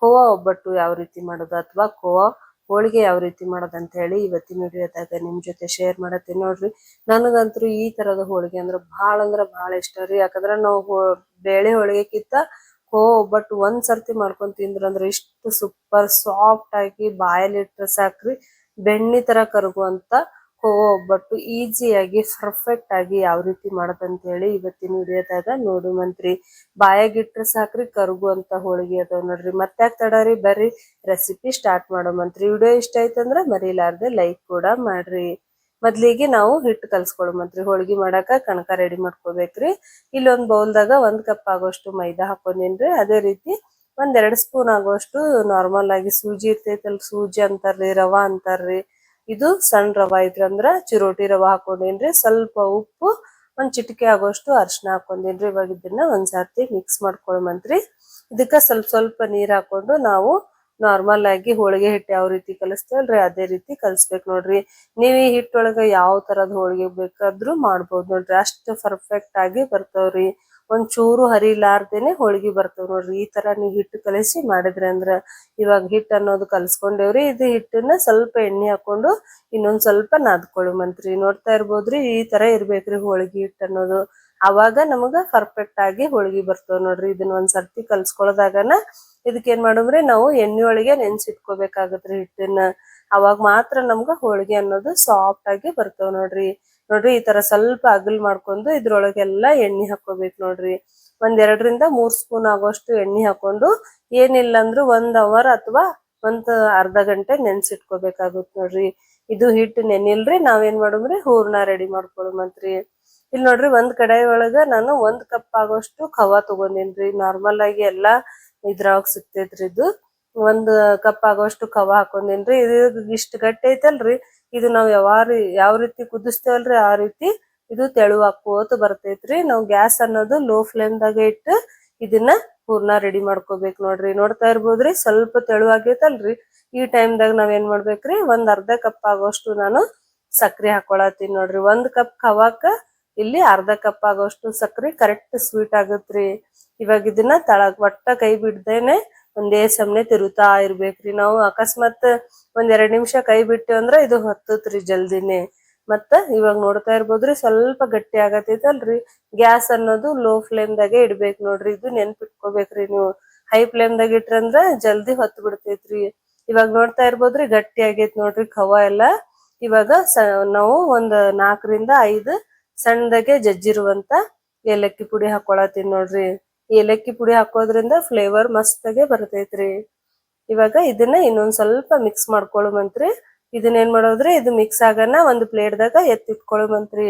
S1: ಖೋವಾ ಒಬ್ಬಟ್ಟು ಯಾವ ರೀತಿ ಮಾಡೋದು ಅಥವಾ ಖೋವಾ
S2: ಹೋಳಿಗೆ ಯಾವ ರೀತಿ ಮಾಡೋದಂತ ಹೇಳಿ ಇವತ್ತಿನ ವಿಡಿಯೋದಾಗ ನಿಮ್ ಜೊತೆ ಶೇರ್ ಮಾಡತ್ತೀನಿ ನೋಡ್ರಿ. ನನಗಂತೂ ಈ ತರದ ಹೋಳಿಗೆ ಅಂದ್ರ ಬಹಳ ಇಷ್ಟ ರೀ. ಯಾಕಂದ್ರ ನಾವು ಬೇಳೆ ಹೋಳಿಗೆಕ್ಕಿಂತ ಒಬ್ಬಟ್ಟು ಒಂದ್ ಸರ್ತಿ ಮಾಡ್ಕೊಂಡ್ ತಿಂದ್ರಂದ್ರ ಇಷ್ಟು ಸೂಪರ್ ಸಾಫ್ಟ್ ಆಗಿ ಬಾಯಲ್ಲಿ ಇಟ್ರೆ ಸಾಕ್ರಿ ಬೆಣ್ಣಿ ತರ ಕರಗುವಂತ ಒಬ್ಬಟ್ಟು ಈಸಿಯಾಗಿ ಪರ್ಫೆಕ್ಟ್ ಆಗಿ ಯಾವ ರೀತಿ ಮಾಡೋದಂತ ಹೇಳಿ ಇವತ್ತಿನ ವಿಡಿಯೋದಾಗ ನೋಡುವಂತ್ರಿ. ಬಾಯಾಗಿಟ್ರೆ ಸಾಕ್ರಿ ಕರಗುವಂತ ಹೋಳಿಗೆ ಅದಾವ ನೋಡ್ರಿ. ಮತ್ತ್ಯಾಕ್ ತಡರಿ, ಬರ್ರಿ ರೆಸಿಪಿ ಸ್ಟಾರ್ಟ್ ಮಾಡೋಮಂತ್ರಿ. ವಿಡಿಯೋ ಇಷ್ಟ ಆಯ್ತಂದ್ರ ಮರಿಲಾರ್ದೆ ಲೈಕ್ ಕೂಡ ಮಾಡ್ರಿ. ಮೊದ್ಲಿಗೆ ನಾವು ಹಿಟ್ಟು ಕಲ್ಸ್ಕೊಳಮಂತ್ರಿ. ಹೋಳಿಗೆ ಮಾಡಾಕ ಕಣಕ ರೆಡಿ ಮಾಡ್ಕೋಬೇಕ್ರಿ. ಇಲ್ಲೊಂದ್ ಬೌಲ್ದಾಗ 1 ಕಪ್ ಆಗೋಷ್ಟು ಮೈದಾ ಹಾಕೊಂಡಿನ್ರಿ. ಅದೇ ರೀತಿ 1-2 ಸ್ಪೂನ್ ಆಗೋಷ್ಟು ನಾರ್ಮಲ್ ಆಗಿ ಸೂಜಿ ಇರ್ತೈತಲ್, ಸೂಜಿ ಅಂತಾರ್ರಿ, ರವಾ ಅಂತಾರ್ರಿ. ಇದು ಸಣ್ಣ ರವಾ ಇದ್ರಂದ್ರ ಚಿರೋಟಿ ರವಾ ಹಾಕೊಂಡಿನ್ರಿ. ಸ್ವಲ್ಪ ಉಪ್ಪು, 1 ಚಿಟಿಕೆ ಆಗೋಷ್ಟು ಅರಿಶಿನ ಹಾಕೊಂಡಿನ್ರಿ. ಇವಾಗ ಇದನ್ನ ಒಂದ್ಸರ್ತಿ ಮಿಕ್ಸ್ ಮಾಡ್ಕೊಳಮಂತ್ರಿ. ಇದಕ್ಕ ಸ್ವಲ್ಪ ನೀರ್ ಹಾಕೊಂಡು ನಾವು ನಾರ್ಮಲ್ ಆಗಿ ಹೋಳಿಗೆ ಹಿಟ್ಟು ಯಾವ ರೀತಿ ಕಲಿಸ್ತೇವಲ್ರಿ ಅದೇ ರೀತಿ ಕಲಿಸ್ಬೇಕು ನೋಡ್ರಿ. ನೀವ್ ಈ ಹಿಟ್ಟೊಳಗ ಯಾವ ತರದ್ ಹೋಳಿಗೆ ಬೇಕಾದ್ರೂ ಮಾಡ್ಬೋದು ನೋಡ್ರಿ. ಅಷ್ಟು ಪರ್ಫೆಕ್ಟ್ ಆಗಿ ಬರ್ತಾವ್ರಿ. ಒಂದ್ ಚೂರು ಹರಿಲಾರ್ದೇನೆ ಹೋಳಿಗೆ ಬರ್ತಾವ್ ನೋಡ್ರಿ. ಈ ತರ ನೀವ್ ಹಿಟ್ಟು ಕಲಿಸಿ ಮಾಡಿದ್ರಿ ಅಂದ್ರ, ಇವಾಗ ಹಿಟ್ಟು ಅನ್ನೋದು ಕಲ್ಸ್ಕೊಂಡೇವ್ರಿ. ಇದು ಹಿಟ್ಟನ್ನ ಸ್ವಲ್ಪ ಎಣ್ಣೆ ಹಾಕೊಂಡು ಇನ್ನೊಂದ್ ಸ್ವಲ್ಪ ನಾದ್ಕೊಳುಮಂತ್ರಿ. ನೋಡ್ತಾ ಇರ್ಬೋದ್ರಿ, ಈ ತರ ಇರ್ಬೇಕ್ರಿ ಹೋಳಿಗೆ ಹಿಟ್ಟು ಅನ್ನೋದು. ಅವಾಗ ನಮಗ ಪರ್ಫೆಕ್ಟ್ ಆಗಿ ಹೋಳಿಗೆ ಬರ್ತಾವ್ ನೋಡ್ರಿ. ಇದನ್ನ ಒಂದ್ಸರ್ತಿ ಕಲ್ಸ್ಕೊಳದಾಗನ ಇದಕ್ ಏನ್ ಮಾಡುಮ್ರಿ, ನಾವು ಎಣ್ಣೆ ಒಳಗೆ ನೆನ್ಸಿಟ್ಕೋಬೇಕಾಗತ್ರಿ ಹಿಟ್ಟನ್ನ. ಅವಾಗ ಮಾತ್ರ ನಮ್ಗ ಹೋಳಿಗೆ ಅನ್ನೋದು ಸಾಫ್ಟ್ ಆಗಿ ಬರ್ತಾವ್ ನೋಡ್ರಿ. ಈ ತರ ಸ್ವಲ್ಪ ಅಗಲ್ ಮಾಡ್ಕೊಂಡು ಇದ್ರೊಳಗೆಲ್ಲಾ ಎಣ್ಣೆ ಹಾಕೋಬೇಕು ನೋಡ್ರಿ. 1-2-3 ಸ್ಪೂನ್ ಆಗೋಷ್ಟು ಎಣ್ಣೆ ಹಾಕೊಂಡು ಏನಿಲ್ಲ ಅಂದ್ರೂ 1 ಅವರ್ ಅಥವಾ ಅರ್ಧ ಗಂಟೆ ನೆನ್ಸಿಟ್ಕೋಬೇಕಾಗುತ್ತೆ ನೋಡ್ರಿ. ಇದು ಹಿಟ್ಟು ನೆನಿಲ್ರಿ, ನಾವೇನ್ ಮಾಡುಮ್ರಿ ಹೂರ್ಣ ರೆಡಿ ಮಾಡ್ಕೊಳಮಂತ್ರಿ. ಇಲ್ಲಿ ನೋಡ್ರಿ, ಒಂದ್ ಕಡಾಯಿ ಒಳಗ ನಾನು 1 ಕಪ್ ಆಗೋಷ್ಟು ಖವಾ ತಗೊಂಡಿನ್ರಿ. ನಾರ್ಮಲ್ ಆಗಿ ಎಲ್ಲಾ ಇದ್ರಾಗ ಸಿಗ್ತೈತ್ರಿ ಇದು. 1 ಕಪ್ ಆಗೋಷ್ಟು ಖವಾ ಹಾಕೊಂಡಿನ್ರಿ. ಇದು ಇಷ್ಟ ಗಟ್ಟಿ ಐತಲ್ರಿ, ಇದು ನಾವ್ ಯಾವ ರೀತಿ ಕುದಿಸ್ತೇವಲ್ರಿ ಆ ರೀತಿ ಇದು ತೆಳುವಾಕೋತ ಬರ್ತೈತ್ರಿ. ನಾವು ಗ್ಯಾಸ್ ಅನ್ನೋದು ಲೋ ಫ್ಲೇಮ್ ದಾಗ ಇಟ್ಟು ಇದನ್ನ ಹೂರ್ಣ ರೆಡಿ ಮಾಡ್ಕೋಬೇಕು ನೋಡ್ರಿ. ನೋಡ್ತಾ ಇರ್ಬೋದ್ರಿ, ಸ್ವಲ್ಪ ತೆಳುವಾಗೈತಲ್ರಿ. ಈ ಟೈಮ್ದಾಗ ನಾವ್ ಏನ್ ಮಾಡ್ಬೇಕ್ರಿ, 1 ಅರ್ಧ ಕಪ್ ಆಗೋಷ್ಟು ನಾನು ಸಕ್ರಿ ಹಾಕೊಳತೀನಿ ನೋಡ್ರಿ. 1 ಕಪ್ ಖವಾಕ್ಕ ಇಲ್ಲಿ ಅರ್ಧ ಕಪ್ ಆಗೋಷ್ಟು ಸಕ್ರಿ ಕರೆಕ್ಟ್ ಸ್ವೀಟ್ ಆಗತ್ರಿ. ಇವಾಗ ಇದನ್ನ ಒಟ್ಟ ಕೈ ಬಿಡ್ದೇನೆ ಒಂದೇ ಸಮನೆ ತಿರುತಾ ಇರ್ಬೇಕ್ರಿ. ನಾವು ಅಕಸ್ಮಾತ್ 1-2 ನಿಮಿಷ ಕೈ ಬಿಟ್ಟೇವಂದ್ರ ಇದು ಹತ್ತತ್ರಿ ಜಲ್ದಿನೇ. ಮತ್ತ ಇವಾಗ ನೋಡ್ತಾ ಇರ್ಬೋದ್ರಿ, ಸ್ವಲ್ಪ ಗಟ್ಟಿ ಆಗತೈತಲ್ರಿ. ಗ್ಯಾಸ್ ಅನ್ನೋದು ಲೋ ಫ್ಲೇಮ್ ದಾಗೆ ಇಡ್ಬೇಕ್ ನೋಡ್ರಿ. ಇದು ನೆನ್ಪಿಟ್ಕೋಬೇಕ್ರಿ. ನೀವು ಹೈ ಫ್ಲೇಮ್ ದಾಗ ಇಟ್ರಂದ್ರ ಜಲ್ದಿ ಹೊತ್ತು ಬಿಡ್ತೈತ್ರಿ. ಇವಾಗ ನೋಡ್ತಾ ಇರ್ಬೋದ್ರಿ, ಗಟ್ಟಿ ಆಗೈತ್ ನೋಡ್ರಿ ಖವಾ ಎಲ್ಲಾ. ಇವಾಗ ನಾವು 4-5 ಸಣ್ಣದಾಗೆ ಜಜ್ಜಿರುವಂತ ಏಲಕ್ಕಿ ಪುಡಿ ಹಾಕೊಳತೀನಿ ನೋಡ್ರಿ. ಏಲಕ್ಕಿ ಪುಡಿ ಹಾಕೋದ್ರಿಂದ ಫ್ಲೇವರ್ ಮಸ್ತಾಗೆ ಬರ್ತೈತ್ರಿ. ಇವಾಗ ಇದನ್ನ ಇನ್ನೊಂದ್ ಸ್ವಲ್ಪ ಮಿಕ್ಸ್ ಮಾಡ್ಕೊಳುಮಂತ್ರಿ. ಇದನ್ನ ಏನ್ ಮಾಡೋದ್ರಿ, ಇದು ಮಿಕ್ಸ್ ಆಗನ ಒಂದ್ ಪ್ಲೇಟ್ದಾಗ ಎತ್ತಿಟ್ಕೊಳುಮಂತ್ರಿ.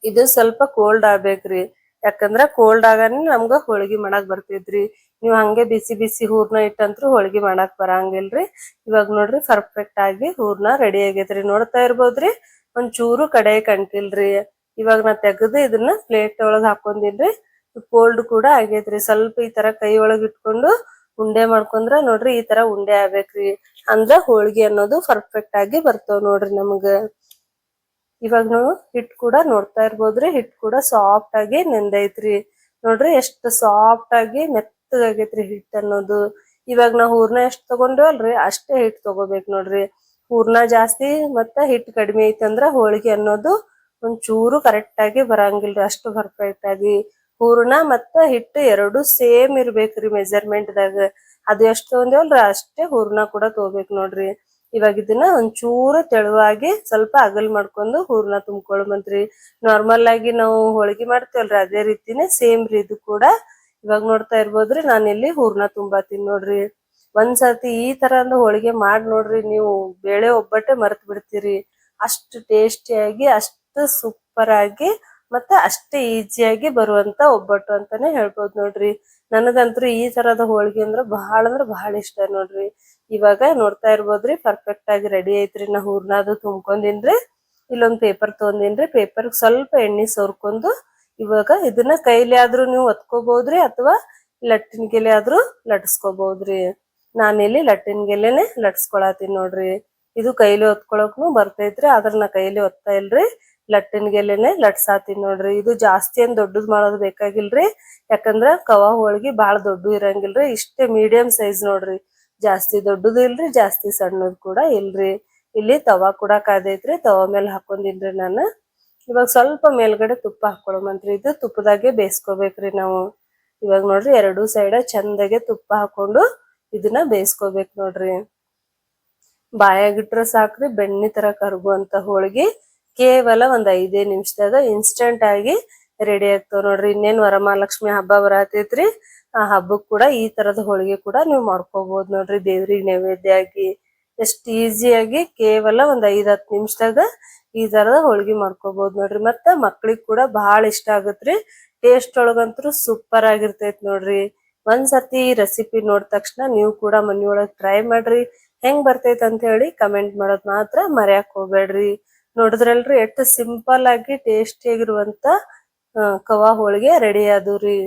S2: ಇದು ಸ್ವಲ್ಪ ಕೋಲ್ಡ್ ಆಗ್ಬೇಕ್ರಿ. ಯಾಕಂದ್ರ ಕೋಲ್ಡ್ ಆಗನ ನಮ್ಗ ಹೋಳಿಗೆ ಮಾಡಾಕ್ ಬರ್ತೈತ್ರಿ. ನೀವ್ ಹಂಗೆ ಬಿಸಿ ಬಿಸಿ ಹೂರ್ಣ ಇಟ್ಟಂತ್ರು ಹೋಳಿಗೆ ಮಾಡಾಕ್ ಬರಂಗಿಲ್ರಿ. ಇವಾಗ ನೋಡ್ರಿ, ಪರ್ಫೆಕ್ಟ್ ಆಗಿ ಹೂರ್ಣ ರೆಡಿ ಆಗೈತ್ರಿ. ನೋಡ್ತಾ ಇರ್ಬೋದ್ರಿ, ಒಂದ್ ಚೂರು ಕಡೆ ಕಂಟಿಲ್ರಿ. ಇವಾಗ ನಾ ತೆಗೆದು ಇದನ್ನ ಪ್ಲೇಟ್ ಒಳಗ್ ಹಾಕೊಂಡಿನ್ರಿ. ಕೋಲ್ಡ್ ಕೂಡ ಆಗೈತ್ರಿ. ಸ್ವಲ್ಪ ಈ ತರ ಕೈ ಒಳಗ್ ಇಟ್ಕೊಂಡು ಉಂಡೆ ಮಾಡ್ಕೊಂಡ್ರ ನೋಡ್ರಿ, ಈ ತರ ಉಂಡೆ ಆಗ್ಬೇಕ್ರಿ. ಅಂದ್ರ ಹೋಳಿಗೆ ಅನ್ನೋದು ಪರ್ಫೆಕ್ಟ್ ಆಗಿ ಬರ್ತಾವ್ ನೋಡ್ರಿ ನಮಗ. ಇವಾಗ ನಾವು ಹಿಟ್ ಕೂಡ ನೋಡ್ತಾ ಇರ್ಬೋದ್ರಿ, ಹಿಟ್ ಕೂಡ ಸಾಫ್ಟ್ ಆಗಿ ನೆಂದೈತ್ರಿ. ನೋಡ್ರಿ ಎಷ್ಟು ಸಾಫ್ಟ್ ಆಗಿ ಮೆತ್ತಗಾಗೈತ್ರಿ ಹಿಟ್ ಅನ್ನೋದು. ಇವಾಗ ನಾವು ಹೂರ್ಣ ಎಷ್ಟ್ ತಗೊಂಡ್ವಲ್ರಿ ಅಷ್ಟೇ ಹಿಟ್ ತಗೋಬೇಕ್ ನೋಡ್ರಿ. ಹೂರ್ಣ ಜಾಸ್ತಿ ಮತ್ತ ಹಿಟ್ ಕಡಿಮೆ ಐತಂದ್ರ ಹೋಳಿಗೆ ಅನ್ನೋದು ಒಂದ್ ಚೂರು ಕರೆಕ್ಟ್ ಆಗಿ ಬರಂಗಿಲ್ರಿ. ಅಷ್ಟು ಪರ್ಫೆಕ್ಟ್ ಆಗಿ ಹೂರ್ಣ ಮತ್ತ ಹಿಟ್ಟು ಎರಡು ಸೇಮ್ ಇರ್ಬೇಕ್ರಿ ಮೆಜರ್ಮೆಂಟ್ ದಾಗ. ಅದು ಎಷ್ಟ್ ತಗೊಂಡೇವಲ್ರಿ ಅಷ್ಟೇ ಹೂರ್ಣ ಕೂಡ ತಗೋಬೇಕ್ ನೋಡ್ರಿ. ಇವಾಗ ಇದನ್ನ ಒಂದ್ ಚೂರು ತೆಳುವಾಗಿ ಸ್ವಲ್ಪ ಅಗಲ್ ಮಾಡ್ಕೊಂಡು ಹೂರ್ಣ ತುಂಬ್ಕೊಳಮಂತ್ರಿ. ನಾರ್ಮಲ್ ಆಗಿ ನಾವು ಹೋಳಿಗೆ ಮಾಡ್ತೇವಲ್ರಿ ಅದೇ ರೀತಿನೇ ಸೇಮ್ ರೀ ಇದು ಕೂಡ. ಇವಾಗ ನೋಡ್ತಾ ಇರ್ಬೋದ್ರಿ, ನಾನು ಇಲ್ಲಿ ಹೂರ್ಣ ತುಂಬಾತೀನಿ ನೋಡ್ರಿ. ಒಂದ್ಸತಿ ಈ ತರ ಹೋಳಿಗೆ ಮಾಡ್ ನೋಡ್ರಿ, ನೀವು ಬೇಳೆ ಒಬ್ಬಟ್ಟೆ ಮರ್ತ್ ಬಿಡ್ತೀರಿ. ಅಷ್ಟು ಟೇಸ್ಟಿಯಾಗಿ, ಅಷ್ಟು ಸೂಪರ್ ಆಗಿ ಮತ್ತೆ ಅಷ್ಟೇ ಈಸಿಯಾಗಿ ಬರುವಂತ ಒಬ್ಬಟ್ಟು ಅಂತಾನೆ ಹೇಳ್ಬೋದು ನೋಡ್ರಿ. ನನಗಂತೂ ಈ ತರದ ಹೋಳಿಗೆ ಅಂದ್ರ ಬಹಳ ಇಷ್ಟ ನೋಡ್ರಿ. ಇವಾಗ ನೋಡ್ತಾ ಇರ್ಬೋದ್ರಿ, ಪರ್ಫೆಕ್ಟ್ ಆಗಿ ರೆಡಿ ಐತ್ರಿ. ನಾ ಹೂರ್ಣ ಅದು ತುಂಬ್ಕೊಂಡಿನ್ರಿ. ಇಲ್ಲೊಂದ್ ಪೇಪರ್ ತಗೊಂಡಿನ್ರಿ. ಪೇಪರ್ ಸ್ವಲ್ಪ ಎಣ್ಣೆ ಸೋರ್ಕೊಂಡು ಇವಾಗ ಇದನ್ನ ಕೈಲಿ ಆದ್ರೂ ನೀವು ಒತ್ಕೋಬಹುದ್ರಿ ಅಥವಾ ಲಟ್ಟಿನ ಗೆಲೆ ಆದ್ರೂ ಲಟ್ಸ್ಕೋಬಹುದ್ರಿ. ನಾನಿಲ್ಲಿ ಲಟ್ಟಿನ ಗೆಲೆನೆ ಲಟ್ಸ್ಕೊಳತೀನಿ ನೋಡ್ರಿ. ಇದು ಕೈಲಿ ಒತ್ಕೊಳಕ್ನು ಬರ್ತೈತ್ರಿ, ಆದ್ರ ನಾ ಕೈಲಿ ಒತ್ತಾ ಇಲ್ರಿ, ಲಟ್ಟಿನ ಗೆಲೆನೆ ಲಟ್ಸಾತೀನಿ ನೋಡ್ರಿ. ಇದು ಜಾಸ್ತಿ ಏನ್ ದೊಡ್ಡದ್ ಮಾಡೋದ್ ಬೇಕಾಗಿಲ್ರಿ. ಯಾಕಂದ್ರ ಕವಾ ಹೋಳಿಗೆ ಬಾಳ ದೊಡ್ಡ ಇರಂಗಿಲ್ರಿ. ಇಷ್ಟೇ ಮೀಡಿಯಂ ಸೈಜ್ ನೋಡ್ರಿ. ಜಾಸ್ತಿ ದೊಡ್ಡದು ಇಲ್ರಿ ಜಾಸ್ತಿ ಸಣ್ಣದು ಕೂಡ ಇಲ್ರಿ. ಇಲ್ಲಿ ತವಾ ಕೂಡ ಕಾದೈತ್ರಿ, ತವಾ ಮೇಲೆ ಹಾಕೊಂಡಿನ್ರಿ ನಾನು. ಇವಾಗ ಸ್ವಲ್ಪ ಮೇಲ್ಗಡೆ ತುಪ್ಪ ಹಾಕೊಳಮಂತ್ರಿ. ಇದು ತುಪ್ಪದಾಗೆ ಬೇಯಿಸ್ಕೋಬೇಕ್ರಿ ನಾವು. ಇವಾಗ ನೋಡ್ರಿ ಎರಡೂ ಸೈಡ ಚಂದಾಗೆ ತುಪ್ಪ ಹಾಕೊಂಡು ಇದನ್ನ ಬೇಯಿಸ್ಕೋಬೇಕು ನೋಡ್ರಿ. ಬಾಯಾಗಿಟ್ರ ಸಾಕ್ರಿ ಬೆಣ್ಣಿ ತರ ಕರ್ಗುವಂತ ಹೋಳಿಗೆ ಕೇವಲ ಒಂದ್ 5 ನಿಮಿಷದಾಗ ಇನ್ಸ್ಟೆಂಟ್ ಆಗಿ ರೆಡಿ ಆಗ್ತಾವ ನೋಡ್ರಿ. ಇನ್ನೇನ್ ವರಮಹಾಲಕ್ಷ್ಮಿ ಹಬ್ಬ ಬರತೈತ್ರಿ, ಆ ಹಬ್ಬಕ್ ಕೂಡ ಈ ತರದ ಹೋಳಿಗೆ ಕೂಡ ನೀವು ಮಾಡ್ಕೋಬಹುದು ನೋಡ್ರಿ. ದೇವ್ರಿಗೆ ನೈವೇದ್ಯ ಆಗಿ ಎಷ್ಟ್ ಈಸಿಯಾಗಿ ಕೇವಲ ಒಂದ್ 5-10 ನಿಮಿಷದಾಗ ಈ ತರದ ಹೋಳಿಗೆ ಮಾಡ್ಕೋಬಹುದು ನೋಡ್ರಿ. ಮತ್ತ ಮಕ್ಳಿಗ್ ಕೂಡ ಬಹಳ ಇಷ್ಟ ಆಗತ್ರಿ. ಟೇಸ್ಟ್ ಒಳಗಂತೂ ಸೂಪರ್ ಆಗಿರ್ತೈತ್ ನೋಡ್ರಿ. ಒಂದ್ಸತಿ ಈ ರೆಸಿಪಿ ನೋಡಿದ ತಕ್ಷಣ ನೀವು ಕೂಡ ಮನಿಯೊಳಗ್ ಟ್ರೈ ಮಾಡ್ರಿ. ಹೆಂಗ್ ಬರ್ತೈತ್ ಅಂತ ಹೇಳಿ ಕಮೆಂಟ್ ಮಾಡೋದ್ ಮಾತ್ರ ಮರ್ಯಾಕ್ ಹೋಗ್ಬೇಡ್ರಿ. ನೋಡಿದ್ರಲ್ರಿ ಎಷ್ಟು ಸಿಂಪಲ್ ಆಗಿ ಟೇಸ್ಟಿ ಆಗಿರುವಂತ ಕವಾ ಹೋಳಿಗೆ ರೆಡಿ ಆದವ್ರಿ.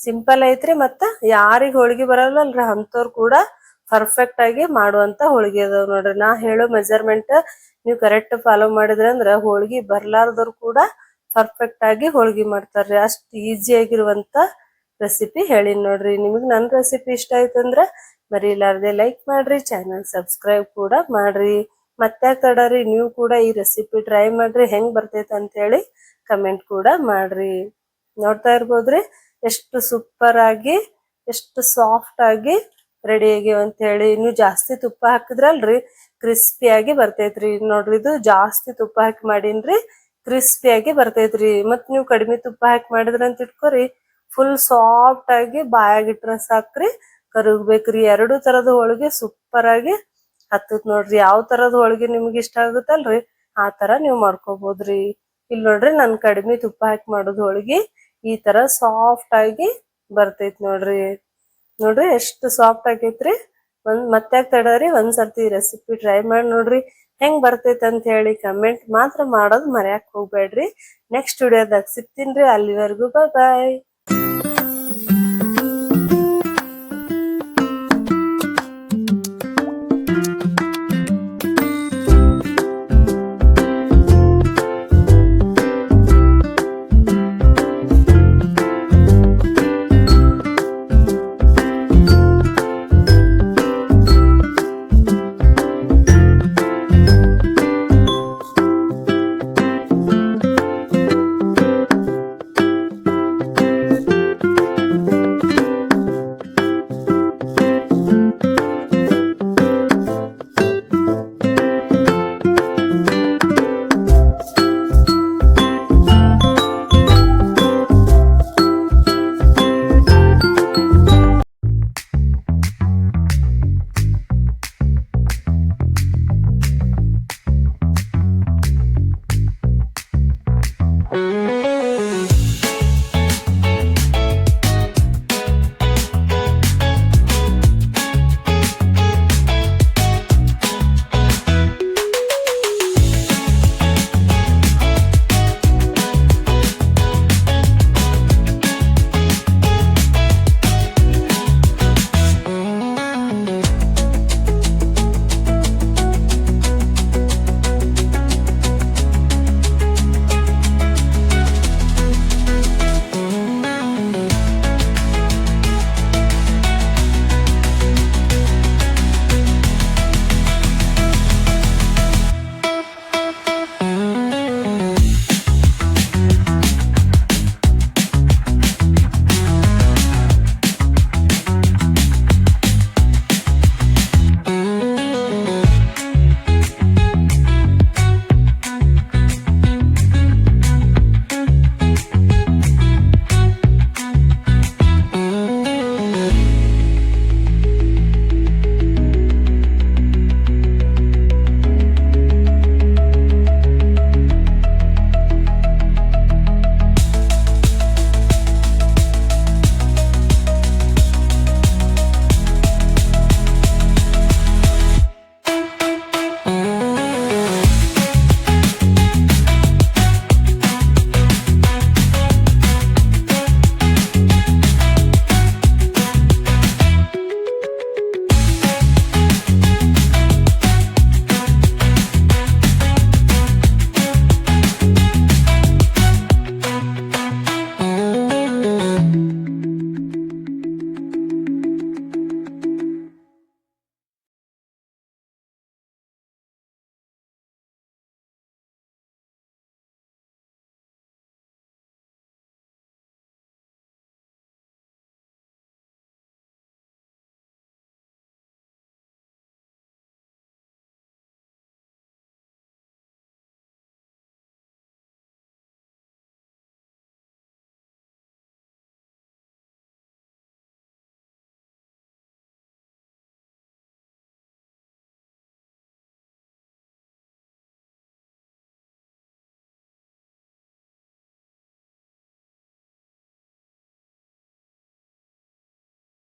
S2: ಸಿಂಪಲ್ ಐತ್ರಿ, ಮತ್ತ ಯಾರಿಗ್ ಹೋಳಿಗೆ ಬರಲ್ಲಲ್ರಿ ಅಂತವ್ರು ಕೂಡ ಪರ್ಫೆಕ್ಟ್ ಆಗಿ ಮಾಡುವಂತ ಹೋಳಿಗೆ ಅದಾವ್ ನೋಡ್ರಿ. ನಾ ಹೇಳೋ ಮೆಜರ್ಮೆಂಟ್ ನೀವು ಕರೆಕ್ಟ್ ಫಾಲೋ ಮಾಡಿದ್ರ ಅಂದ್ರ ಹೋಳಿಗೆ ಬರ್ಲಾರ್ದವ್ರು ಕೂಡ ಪರ್ಫೆಕ್ಟ್ ಆಗಿ ಹೋಳಿಗೆ ಮಾಡ್ತಾರ್ರಿ. ಅಷ್ಟ್ ಈಸಿ ಆಗಿರುವಂತ ರೆಸಿಪಿ ಹೇಳಿನ್ ನೋಡ್ರಿ. ನಿಮಗ್ ನನ್ ರೆಸಿಪಿ ಇಷ್ಟ ಆಯ್ತಂದ್ರ ಮರಿಲಾರ್ದೆ ಲೈಕ್ ಮಾಡ್ರಿ, ಚಾನಲ್ ಸಬ್ಸ್ಕ್ರೈಬ್ ಕೂಡ ಮಾಡ್ರಿ. ಮತ್ತೆ ತಡರಿ ನೀವು ಕೂಡ ಈ ರೆಸಿಪಿ ಟ್ರೈ ಮಾಡ್ರಿ, ಹೆಂಗ್ ಬರ್ತೈತೆ ಅಂತ ಹೇಳಿ ಕಮೆಂಟ್ ಕೂಡ ಮಾಡ್ರಿ. ನೋಡ್ತಾ ಇರ್ಬೋದ್ರಿ ಎಷ್ಟು ಸೂಪರ್ ಆಗಿ ಎಷ್ಟು ಸಾಫ್ಟ್ ಆಗಿ ರೆಡಿ ಆಗ್ಯಾವ ಅಂತ ಹೇಳಿ. ನೀವು ಜಾಸ್ತಿ ತುಪ್ಪ ಹಾಕಿದ್ರಲ್ರಿ ಕ್ರಿಸ್ಪಿಯಾಗಿ ಬರ್ತೈತ್ರಿ. ನೋಡ್ರಿ ಇದು ಜಾಸ್ತಿ ತುಪ್ಪ ಹಾಕಿ ಮಾಡೀನ್ರಿ, ಕ್ರಿಸ್ಪಿಯಾಗಿ ಬರ್ತೈತ್ರಿ. ಮತ್ ನೀವು ಕಡಿಮೆ ತುಪ್ಪ ಹಾಕಿ ಮಾಡಿದ್ರ ಅಂತ ಇಟ್ಕೋರಿ ಫುಲ್ ಸಾಫ್ಟ್ ಆಗಿ ಬಾಯಾಗಿಟ್ರ ಸಾಕ್ರಿ ಕರಗ್ಬೇಕ್ರಿ. ಎರಡು ತರದ ಹೋಳಿಗೆ ಸೂಪರ್ ಆಗಿ ಹತ್ತತ್ ನೋಡ್ರಿ. ಯಾವ ತರದ ಹೋಳಿಗೆ ನಿಮ್ಗೆ ಇಷ್ಟ ಆಗುತ್ತಲ್ರಿ ಆ ತರ ನೀವ್ ಮಾಡ್ಕೋಬಹುದ್ರಿ. ಇಲ್ಲಿ ನೋಡ್ರಿ ನಾನ್ ಕಡಿಮೆ ತುಪ್ಪ ಹಾಕಿ ಮಾಡೋದ್ ಹೋಳಿಗೆ ಈ ತರ ಸಾಫ್ಟ್ ಆಗಿ ಬರ್ತೈತ್ ನೋಡ್ರಿ. ನೋಡ್ರಿ ಎಷ್ಟು ಸಾಫ್ಟ್ ಆಗೈತ್ರಿ. ಮತ್ತೆ ತಡರಿ ಒಂದ್ಸರ್ತಿ ರೆಸಿಪಿ ಟ್ರೈ ಮಾಡಿ ನೋಡ್ರಿ, ಹೆಂಗ್ ಬರ್ತೈತ್ ಅಂತ ಹೇಳಿ ಕಮೆಂಟ್ ಮಾತ್ರ ಮಾಡೋದ್ ಮರ್ಯಾಕ್ ಹೋಗ್ಬೇಡ್ರಿ. ನೆಕ್ಸ್ಟ್ ವಿಡಿಯೋದಾಗ ಸಿಗ್ತೀನ್ರಿ. ಅಲ್ಲಿವರೆಗೂ ಬಾಯ್.